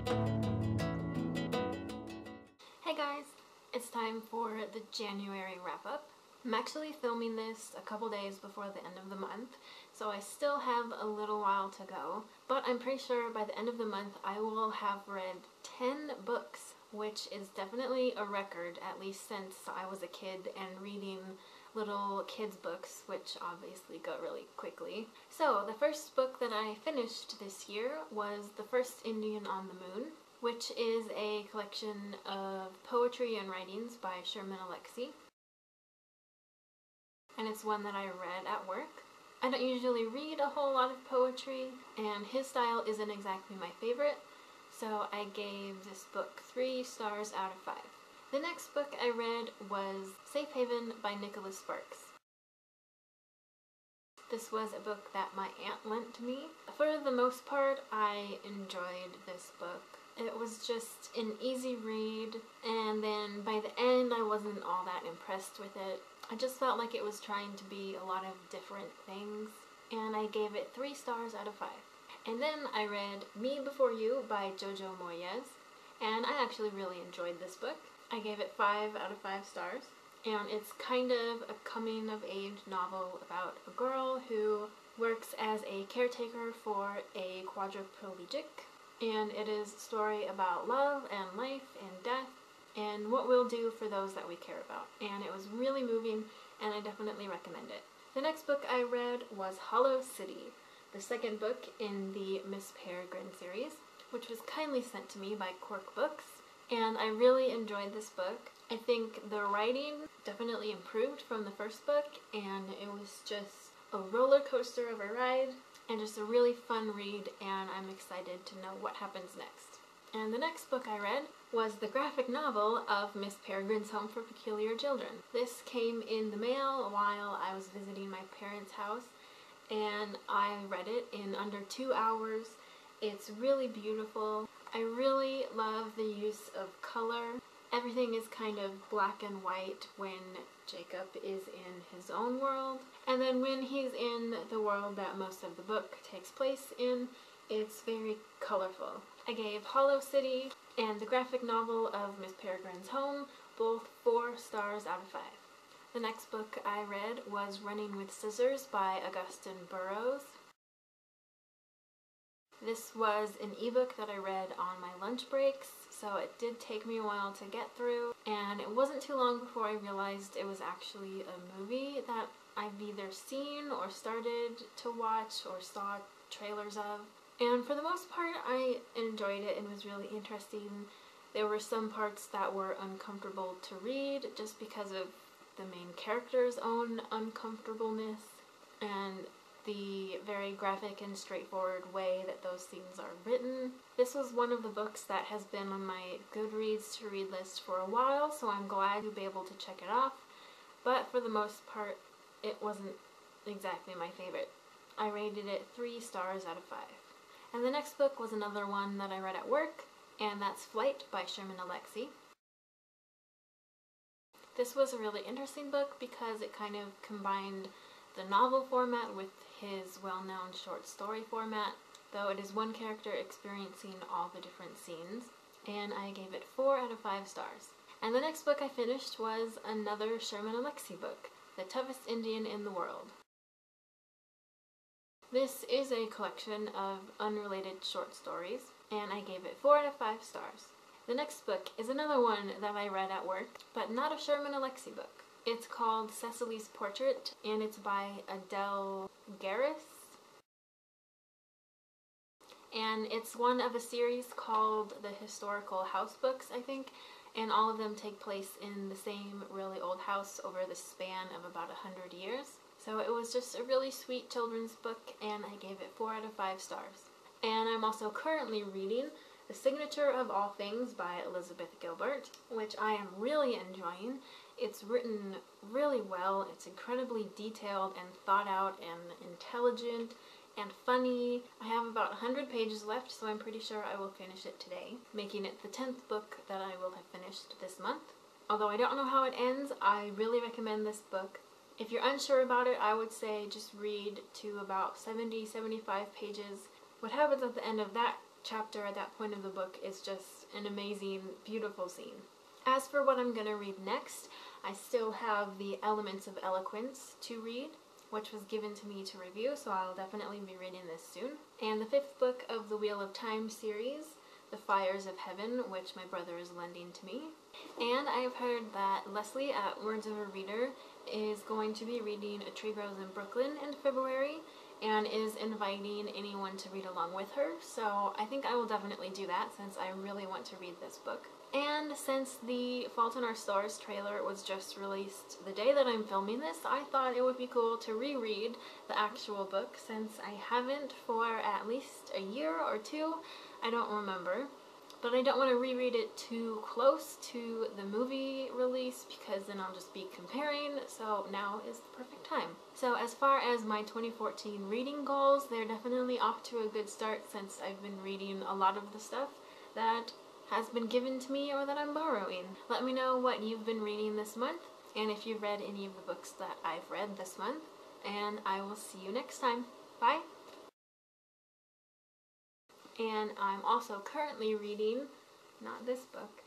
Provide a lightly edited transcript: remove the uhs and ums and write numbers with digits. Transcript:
Hey guys, it's time for the January wrap-up. I'm actually filming this a couple days before the end of the month, so I still have a little while to go, but I'm pretty sure by the end of the month I will have read 10 books, which is definitely a record, at least since I was a kid and reading little kids books, which obviously go really quickly. So the first book that I finished this year was The First Indian on the Moon, which is a collection of poetry and writings by Sherman Alexie. And it's one that I read at work. I don't usually read a whole lot of poetry, and his style isn't exactly my favorite, so I gave this book 3 stars out of 5. The next book I read was Safe Haven by Nicholas Sparks. This was a book that my aunt lent to me. For the most part, I enjoyed this book. It was just an easy read, and then by the end I wasn't all that impressed with it. I just felt like it was trying to be a lot of different things, and I gave it 3 stars out of 5. And then I read Me Before You by Jojo Moyes, and I actually really enjoyed this book. I gave it 5 out of 5 stars, and it's kind of a coming-of-age novel about a girl who works as a caretaker for a quadriplegic. And it is a story about love and life and death and what we'll do for those that we care about. And it was really moving, and I definitely recommend it. The next book I read was Hollow City, the second book in the Miss Peregrine series, which was kindly sent to me by Quirk Books. And I really enjoyed this book. I think the writing definitely improved from the first book, and it was just a roller coaster of a ride. And just a really fun read, and I'm excited to know what happens next. And the next book I read was the graphic novel of Miss Peregrine's Home for Peculiar Children. This came in the mail while I was visiting my parents' house, and I read it in under 2 hours. It's really beautiful. I really love the use of color. Everything is kind of black and white when Jacob is in his own world, and then when he's in the world that most of the book takes place in, it's very colorful. I gave Hollow City and the graphic novel of Miss Peregrine's Home both 4 stars out of 5. The next book I read was Running with Scissors by Augustine Burroughs. This was an ebook that I read on my lunch breaks, so it did take me a while to get through, and it wasn't too long before I realized it was actually a movie that I've either seen or started to watch or saw trailers of. And for the most part, I enjoyed it and was really interesting. There were some parts that were uncomfortable to read just because of the main character's own uncomfortableness and the very graphic and straightforward way that those scenes are written. This was one of the books that has been on my Goodreads to read list for a while, so I'm glad to be able to check it off, but for the most part it wasn't exactly my favorite. I rated it 3 stars out of 5. And the next book was another one that I read at work, and that's Flight by Sherman Alexie. This was a really interesting book because it kind of combined the novel format with his well-known short story format, though it is one character experiencing all the different scenes, and I gave it 4 out of 5 stars. And the next book I finished was another Sherman Alexie book, The Toughest Indian in the World. This is a collection of unrelated short stories, and I gave it 4 out of 5 stars. The next book is another one that I read at work, but not a Sherman Alexie book. It's called Cecily's Portrait, and it's by Adele Garris. And it's one of a series called The Historical House Books, I think, and all of them take place in the same really old house over the span of about 100 years. So it was just a really sweet children's book, and I gave it 4 out of 5 stars. And I'm also currently reading The Signature of All Things by Elizabeth Gilbert, which I am really enjoying. It's written really well. It's incredibly detailed and thought out and intelligent and funny. I have about 100 pages left, so I'm pretty sure I will finish it today, making it the 10th book that I will have finished this month. Although I don't know how it ends, I really recommend this book. If you're unsure about it, I would say just read to about 70-75 pages. What happens at the end of that chapter at that point of the book is just an amazing, beautiful scene. As for what I'm going to read next, I still have The Elements of Eloquence to read, which was given to me to review, so I'll definitely be reading this soon. And the 5th book of the Wheel of Time series, The Fires of Heaven, which my brother is lending to me. And I have heard that Leslie at Words of a Reader is going to be reading A Tree Grows in Brooklyn in February, and is inviting anyone to read along with her, so I think I will definitely do that since I really want to read this book. And since the Fault in Our Stars trailer was just released the day that I'm filming this, I thought it would be cool to reread the actual book since I haven't for at least a year or two. I don't remember. But I don't want to reread it too close to the movie release because then I'll just be comparing, so now is the perfect time. So as far as my 2014 reading goals, they're definitely off to a good start since I've been reading a lot of the stuff that has been given to me or that I'm borrowing. Let me know what you've been reading this month and if you've read any of the books that I've read this month, and I will see you next time. Bye! And I'm also currently reading, not this book,